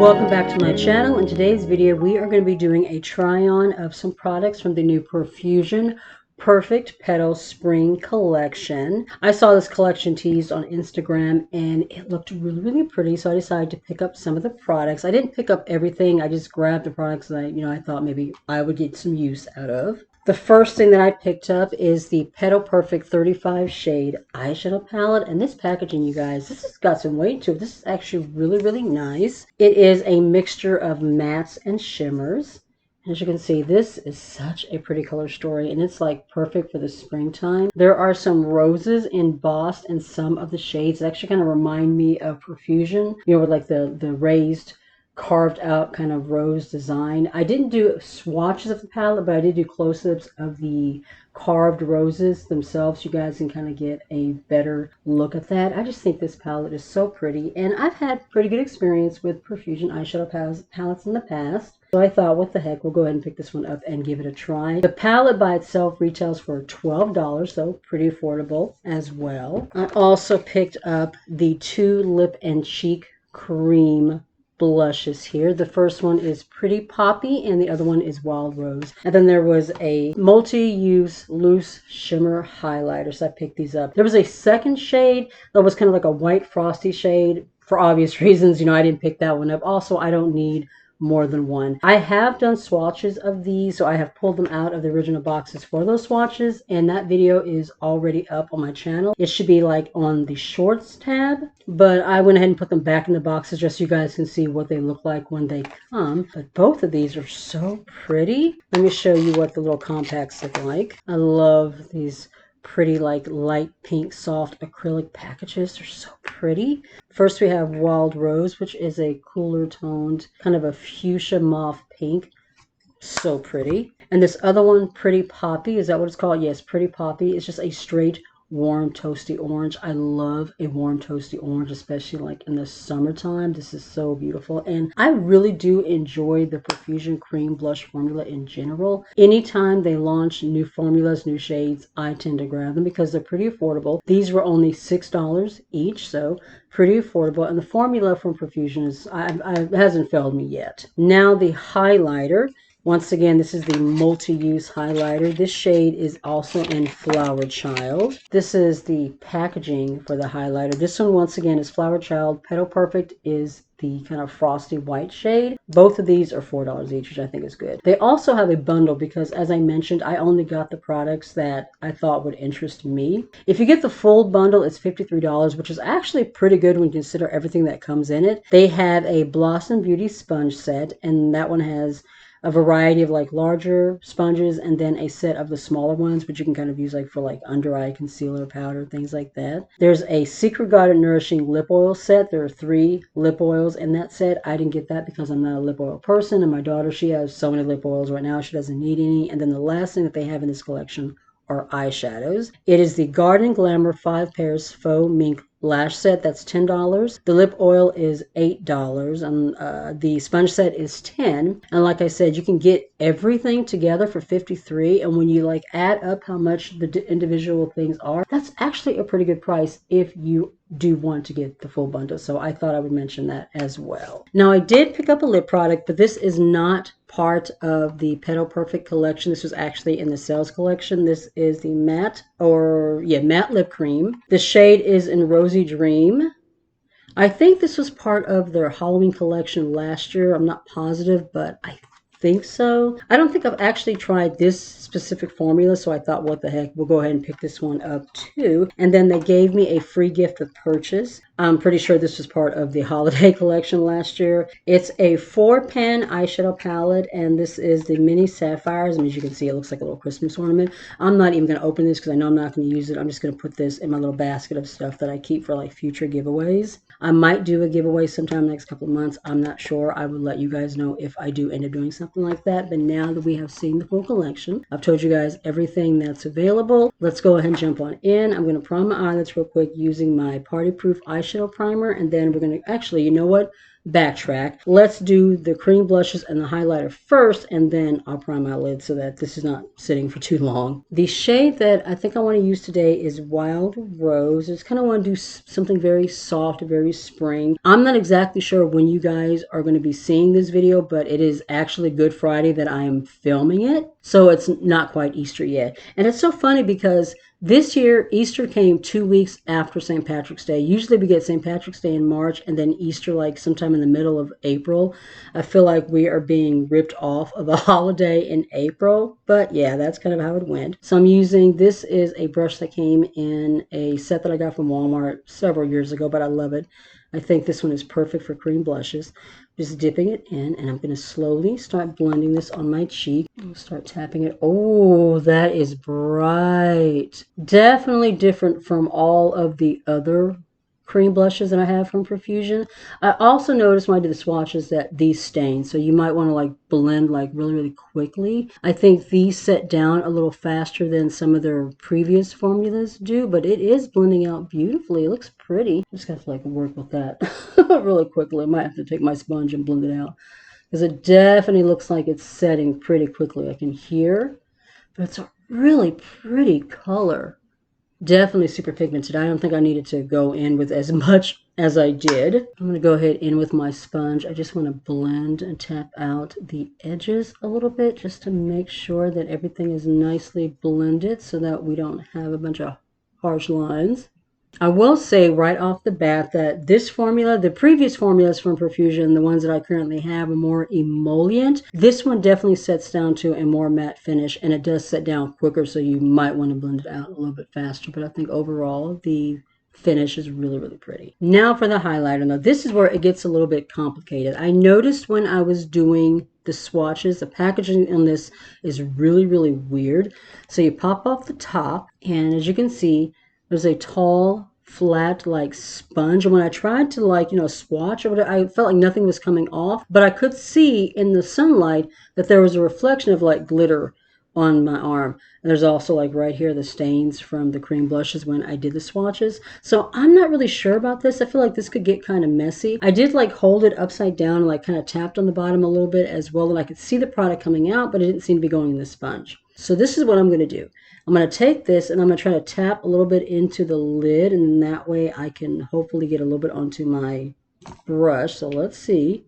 Welcome back to my channel. In today's video we are going to be doing a try on of some products from the new Profusion Perfect Petal Spring collection. I saw this collection teased on Instagram and it looked really pretty, so I decided to pick up some of the products. I didn't pick up everything, I just grabbed the products that I thought maybe I would get some use out of. The first thing that I picked up is the Petal Perfect 35 Shade Eyeshadow Palette. And this packaging, you guys, this has got some weight to it. This is actually really nice. It is a mixture of mattes and shimmers. As you can see, this is such a pretty color story, and it's like perfect for the springtime. There are some roses embossed in some of the shades that actually kind of remind me of Profusion, with like the raised carved out kind of rose design. I didn't do swatches of the palette, but I did do close-ups of the carved roses themselves. You guys can kind of get a better look at that. I just think this palette is so pretty, and I've had pretty good experience with Profusion eyeshadow palettes in the past. So I thought, what the heck, we'll go ahead and pick this one up and give it a try. The palette by itself retails for $12, so pretty affordable as well. I also picked up the two lip and cheek cream blushes here. The first one is Pretty Poppy and the other one is Wild Rose. And then there was a multi-use loose shimmer highlighter, so I picked these up. There was a second shade that was kind of like a white frosty shade. For obvious reasons, I didn't pick that one up. Also, I don't need more than one. I have done swatches of these, so I have pulled them out of the original boxes for those swatches, and that video is already up on my channel. It should be like on the shorts tab, but I went ahead and put them back in the boxes just so you guys can see what they look like when they come. But both of these are so pretty. Let me show you what the little compacts look like. I love these pretty like light pink soft acrylic packages. They're so pretty. First we have Wild Rose, which is a cooler toned kind of a fuchsia mauve pink. So pretty. And this other one, Pretty Poppy, is that what it's called? Yes, Pretty Poppy. It's just a straight warm toasty orange. I love a warm toasty orange, especially like in the summertime. This is so beautiful, and I really do enjoy the Profusion cream blush formula in general. Anytime they launch new formulas, new shades, I tend to grab them because they're pretty affordable. These were only $6 each, so pretty affordable, and the formula from Profusion is hasn't failed me yet. Now the highlighter. Once again, this is the multi-use highlighter. This shade is also in Flower Child. This is the packaging for the highlighter. This one, once again, is Flower Child. Petal Perfect is the kind of frosty white shade. Both of these are $4 each, which I think is good. They also have a bundle because, as I mentioned, I only got the products that I thought would interest me. If you get the full bundle, it's $53, which is actually pretty good when you consider everything that comes in it. They have a Blossom Beauty sponge set, and that one has a variety of like larger sponges and then a set of the smaller ones, which you can kind of use like for like under eye concealer, powder, things like that. There's a Secret Garden Nourishing lip oil set. There are 3 lip oils in that set. I didn't get that because I'm not a lip oil person, and my daughter, she has so many lip oils right now, she doesn't need any. And then the last thing that they have in this collection are eyeshadows. It is the Garden Glamour 5 Pairs Faux Mink Lash Set. That's $10. The lip oil is $8, and the sponge set is $10. And like I said, you can get everything together for $53. And when you like add up how much the individual things are, that's actually a pretty good price if you do want to get the full bundle. So I thought I would mention that as well. Now I did pick up a lip product, but this is not part of the Petal Perfect collection. This was actually in the sales collection. This is the matte lip cream. The shade is in Rosy Dream. I think this was part of their Halloween collection last year. I'm not positive, but I think so. I don't think I've actually tried this specific formula, so I thought, what the heck, we'll go ahead and pick this one up too. And then they gave me a free gift with purchase. I'm pretty sure this was part of the holiday collection last year. It's a 4-pan eyeshadow palette, and this is the Mini Sapphires. As you can see, it looks like a little Christmas ornament. I'm not even going to open this because I know I'm not going to use it. I'm just going to put this in my little basket of stuff that I keep for like future giveaways. I might do a giveaway sometime next couple of months. I'm not sure. I will let you guys know if I do end up doing something like that. But now that we have seen the full collection, I've told you guys everything that's available. Let's go ahead and jump on in. I'm going to prime my eyelids real quick using my Party Proof eyeshadow primer, and then we're going to actually, you know what? backtrack. Let's do the cream blushes and the highlighter first, and then I'll prime my lid so that this is not sitting for too long. The shade that I think I want to use today is Wild Rose. I just kind of want to do something very soft, very spring. I'm not exactly sure when you guys are going to be seeing this video, but it is actually Good Friday that I am filming it, so it's not quite Easter yet. And it's so funny because this year, Easter came 2 weeks after St. Patrick's Day. Usually we get St. Patrick's Day in March and then Easter like sometime in the middle of April. I feel like we are being ripped off of a holiday in April, but yeah, that's kind of how it went. So I'm using, this is a brush that came in a set that I got from Walmart several years ago, but I love it. I think this one is perfect for cream blushes. Just dipping it in, and I'm going to slowly start blending this on my cheek. I'll start tapping it. Oh, that is bright. Definitely different from all of the other cream blushes that I have from Profusion. I also noticed when I did the swatches that these stain, so you might want to like blend like really quickly. I think these set down a little faster than some of their previous formulas do, but it is blending out beautifully. It looks pretty. Just got to like work with that really quickly. I might have to take my sponge and blend it out because it definitely looks like it's setting pretty quickly. I can hear, but it's a really pretty color. Definitely super pigmented. I don't think I needed to go in with as much as I did. I'm going to go ahead in with my sponge. I just want to blend and tap out the edges a little bit just to make sure that everything is nicely blended so that we don't have a bunch of harsh lines. I will say right off the bat that this formula, the previous formulas from Profusion, the ones that I currently have, are more emollient. This one definitely sets down to a more matte finish, and it does set down quicker, so you might want to blend it out a little bit faster. But I think overall, the finish is really pretty. Now for the highlighter. Now this is where it gets a little bit complicated. I noticed when I was doing the swatches, the packaging on this is really weird. So you pop off the top, and as you can see, there's a tall, flat, like sponge. And when I tried to like, swatch or whatever, I felt like nothing was coming off. But I could see in the sunlight that there was a reflection of like glitter on my arm. And there's also like right here the stains from the cream blushes when I did the swatches. So I'm not really sure about this. I feel like this could get kind of messy. I did like hold it upside down and like kind of tapped on the bottom a little bit as well, and I could see the product coming out, but it didn't seem to be going in the sponge. So this is what I'm going to do. I'm going to take this and I'm going to try to tap a little bit into the lid, and that way I can hopefully get a little bit onto my brush. So let's see.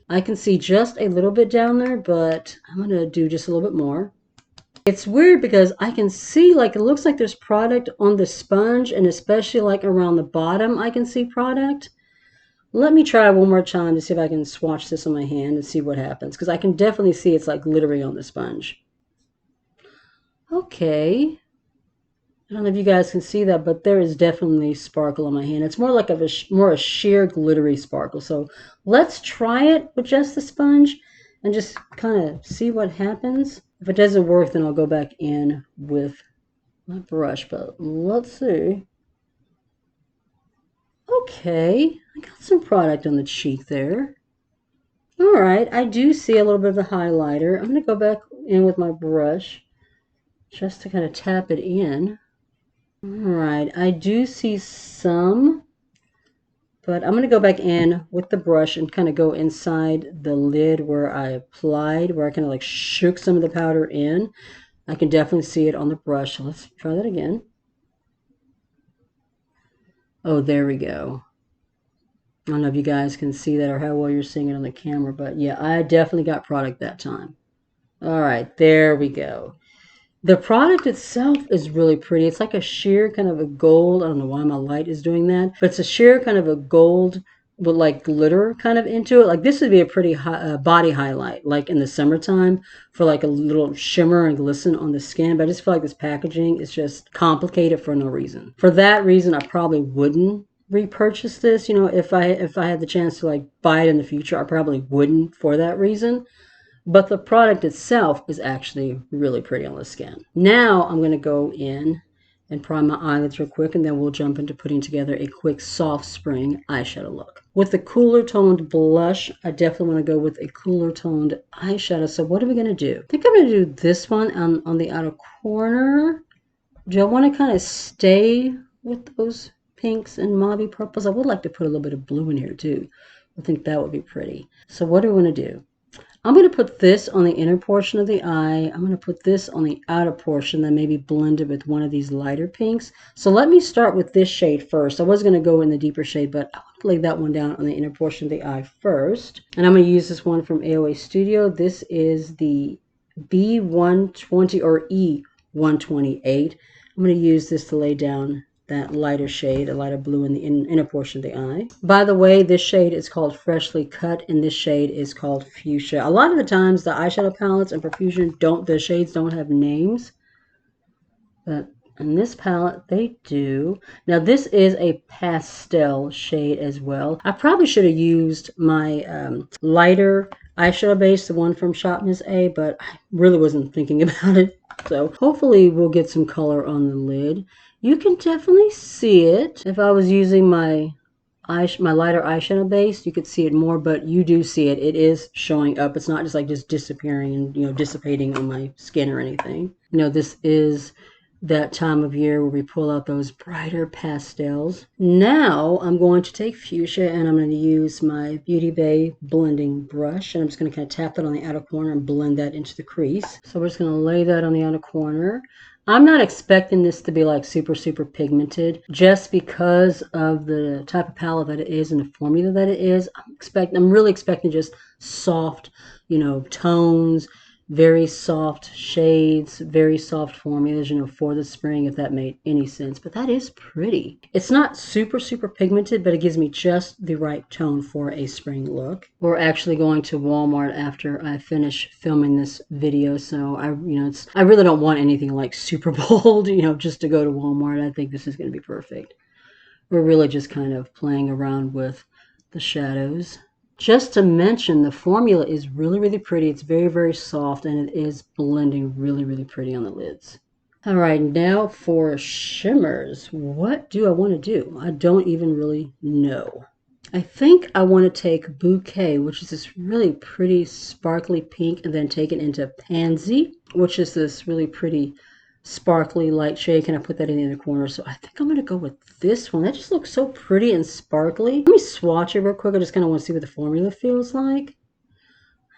I can see just a little bit down there, but I'm going to do just a little bit more. It's weird because I can see like it looks like there's product on the sponge, and especially like around the bottom I can see product. Let me try one more time to see if I can swatch this on my hand and see what happens, because I can definitely see it's like glittery on the sponge. Okay. I don't know if you guys can see that, but there is definitely sparkle on my hand. It's more like more a sheer glittery sparkle. So let's try it with just the sponge and just kind of see what happens. If it doesn't work, then I'll go back in with my brush, but let's see. Okay, I got some product on the cheek there. All right, I do see a little bit of the highlighter. I'm going to go back in with my brush just to kind of tap it in. All right, I do see some, but I'm going to go back in with the brush and kind of go inside the lid where I applied, where I kind of like shook some of the powder in. I can definitely see it on the brush. So let's try that again. Oh, there we go. I don't know if you guys can see that or how well you're seeing it on the camera, but yeah, I definitely got product that time. All right, there we go. The product itself is really pretty. It's like a sheer kind of a gold. I don't know why my light is doing that, but it's a sheer kind of a gold with like glitter kind of into it. Like this would be a pretty body highlight, like in the summertime, for like a little shimmer and glisten on the skin. But I just feel like this packaging is just complicated for no reason. For that reason, I probably wouldn't repurchase this. If I had the chance to like buy it in the future, I probably wouldn't for that reason. But the product itself is actually really pretty on the skin. Now I'm going to go in and prime my eyelids real quick, and then we'll jump into putting together a quick soft spring eyeshadow look. With the cooler toned blush, I definitely want to go with a cooler toned eyeshadow. So what are we going to do? I think I'm going to do this one on the outer corner. Do I want to kind of stay with those pinks and mauvey purples? I would like to put a little bit of blue in here too. I think that would be pretty. So what do we want to do? I'm going to put this on the inner portion of the eye. I'm going to put this on the outer portion, then maybe blend it with one of these lighter pinks. So let me start with this shade first. I was going to go in the deeper shade, but I want to lay that one down on the inner portion of the eye first. And I'm going to use this one from AOA Studio. This is the B120 or E128. I'm going to use this to lay down that lighter shade, a lighter blue in the inner portion of the eye. By the way, this shade is called Freshly Cut, and this shade is called Fuchsia. A lot of the times, the eyeshadow palettes and Profusion the shades don't have names, but in this palette, they do. Now, this is a pastel shade as well. I probably should have used my lighter eyeshadow base, the one from Shop Miss A, but I really wasn't thinking about it. So hopefully we'll get some color on the lid. You can definitely see it. If I was using my lighter eyeshadow base, you could see it more, but you do see it. It is showing up. It's not just like just disappearing and, you know, dissipating on my skin or anything. You know, this is that time of year where we pull out those brighter pastels. Now I'm going to take fuchsia and I'm going to use my Beauty Bay blending brush, and I'm just going to kind of tap that on the outer corner and blend that into the crease. So we're just going to lay that on the outer corner. I'm not expecting this to be like super pigmented, just because of the type of palette that it is and the formula that it is. I'm really expecting just soft, you know, tones, very soft shades, very soft formulas, you know, for the spring, if that made any sense. But that is pretty. It's not super pigmented, but it gives me just the right tone for a spring look. We're actually going to Walmart after I finish filming this video, so I really don't want anything like super bold, you know, just to go to Walmart. I think this is going to be perfect. We're really just kind of playing around with the shadows. Just to mention, the formula is really pretty. It's very soft, and it is blending really pretty on the lids. All right, now for shimmers. What do I want to do? I don't even really know. I think I want to take Bouquet, which is this really pretty sparkly pink, and then take it into Pansy, which is this really pretty sparkly light shade. Can I put that in the corner? So I think I'm going to go with this one. That just looks so pretty and sparkly. Let me swatch it real quick. I just kind of want to see what the formula feels like.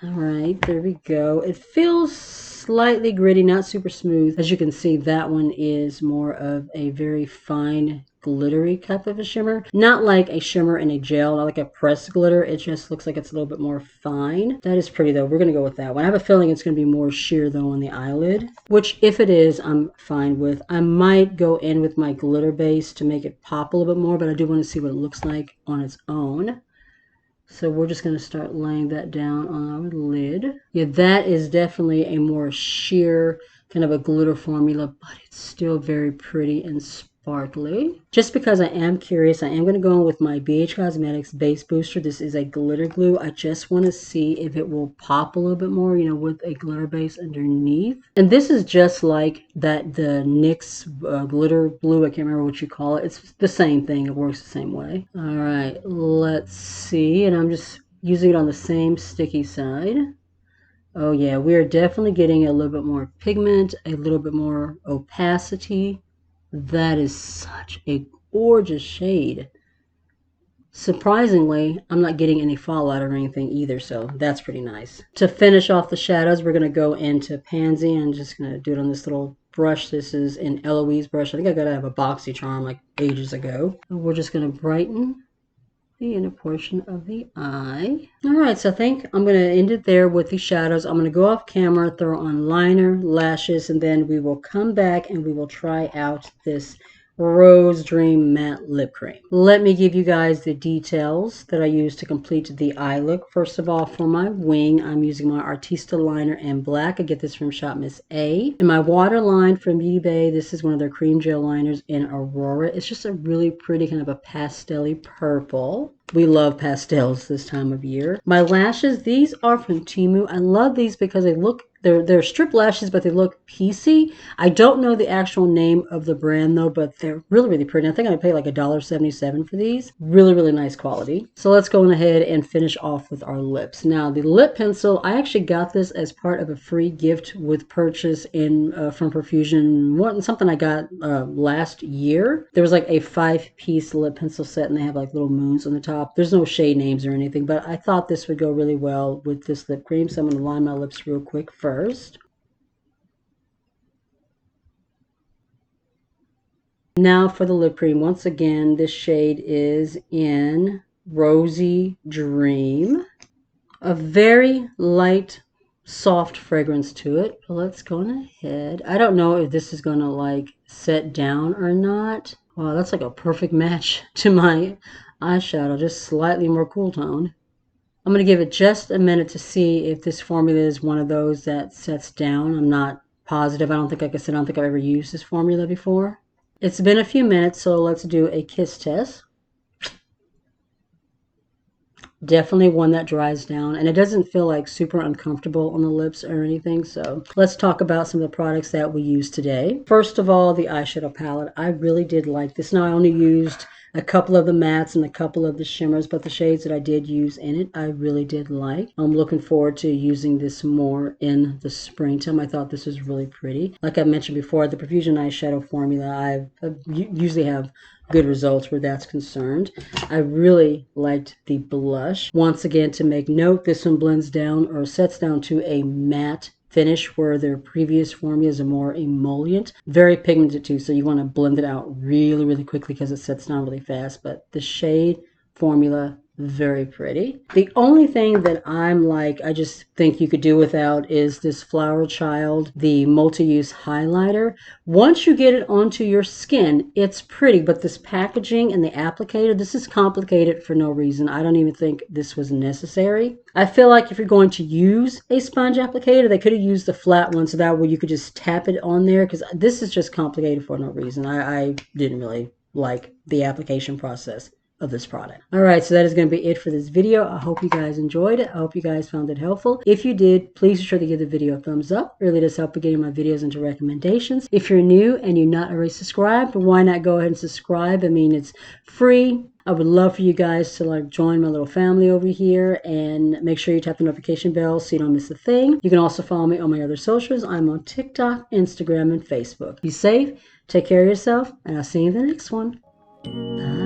All right, there we go. It feels slightly gritty, not super smooth. As you can see, that one is more of a very fine, glittery type of a shimmer. Not like a shimmer in a gel, not like a pressed glitter. It just looks like it's a little bit more fine. That is pretty, though. We're going to go with that one. I have a feeling it's going to be more sheer, though, on the eyelid, which, if it is, I'm fine with. I might go in with my glitter base to make it pop a little bit more, but I do want to see what it looks like on its own. So we're just going to start laying that down on our lid. Yeah, that is definitely a more sheer kind of a glitter formula, but it's still very pretty and sparkly. Just because I am curious, I am going to go in with my BH Cosmetics Base Booster. This is a glitter glue. I just want to see if it will pop a little bit more, you know, with a glitter base underneath. And this is just like the NYX glitter glue. I can't remember what you call it. It's the same thing. It works the same way. All right, let's see. And I'm just using it on the same sticky side. Oh yeah, we are definitely getting a little bit more pigment, a little bit more opacity. That is such a gorgeous shade. Surprisingly, I'm not getting any fallout or anything either, so that's pretty nice. To finish off the shadows, we're going to go into Pansy, and I'm just going to do it on this little brush. This is an Eloise brush. I think I got to have a BoxyCharm like ages ago. We're just going to brighten the inner portion of the eye. All right, so I think I'm going to end it there with the shadows. I'm going to go off camera, throw on liner, lashes, and then we will come back and we will try out this Rose Dream Matte Lip Cream. Let me give you guys the details that I used to complete the eye look. First of all, for my wing, I'm using my Artista liner in black. I get this from Shop Miss A. And my waterline from Beauty Bay, this is one of their cream gel liners in Aurora. It's just a really pretty kind of a pastel-y purple. We love pastels this time of year. My lashes, these are from Temu. I love these because they look, they're strip lashes, but they look piecey. I don't know the actual name of the brand though, but they're really pretty. I think I paid like $1.77 for these. Really nice quality. So let's go ahead and finish off with our lips. Now the lip pencil, I actually got this as part of a free gift with purchase from Profusion. Something I got last year. There was like a 5-piece lip pencil set, and they have like little moons on the top. Colourpop. There's no shade names or anything, but I thought this would go really well with this lip cream, so I'm going to line my lips real quick first. Now for the lip cream. Once again, this shade is in Rosy Dream. A very light, soft fragrance to it. But let's go on ahead. I don't know if this is going to like set down or not. Wow, that's like a perfect match to my eyeshadow, just slightly more cool tone. I'm going to give it just a minute to see if this formula is one of those that sets down. I'm not positive. I don't think, like I said, I don't think I've ever used this formula before. It's been a few minutes, so let's do a kiss test. Definitely one that dries down, and it doesn't feel like super uncomfortable on the lips or anything. So let's talk about some of the products that we use today. First of all, the eyeshadow palette. I really did like this. Now, I only used a couple of the mattes and a couple of the shimmers, but the shades that I did use in it, I really did like. I'm looking forward to using this more in the springtime. I thought this was really pretty. Like I mentioned before, the Profusion eyeshadow formula, I usually have good results where that's concerned. I really liked the blush. Once again, to make note, this one blends down or sets down to a matte finish, where their previous formulas are more emollient. Very pigmented too, so you want to blend it out really, really quickly because it sets down really fast. But the shade formula, very pretty. The only thing that I'm like, I just think you could do without is this Flower Child, the multi-use highlighter. Once you get it onto your skin, it's pretty, but this packaging and the applicator, this is complicated for no reason. I don't even think this was necessary. I feel like if you're going to use a sponge applicator, they could have used the flat one so that way you could just tap it on there, because this is just complicated for no reason. I didn't really like the application process of this product. All right, so that is going to be it for this video. I hope you guys enjoyed it. I hope you guys found it helpful. If you did, please be sure to give the video a thumbs up. It really does help with getting my videos into recommendations. If you're new and you're not already subscribed, why not go ahead and subscribe? I mean, it's free. I would love for you guys to like join my little family over here, and make sure you tap the notification bell so you don't miss a thing. You can also follow me on my other socials. I'm on TikTok, Instagram, and Facebook. Be safe, take care of yourself, and I'll see you in the next one. Bye.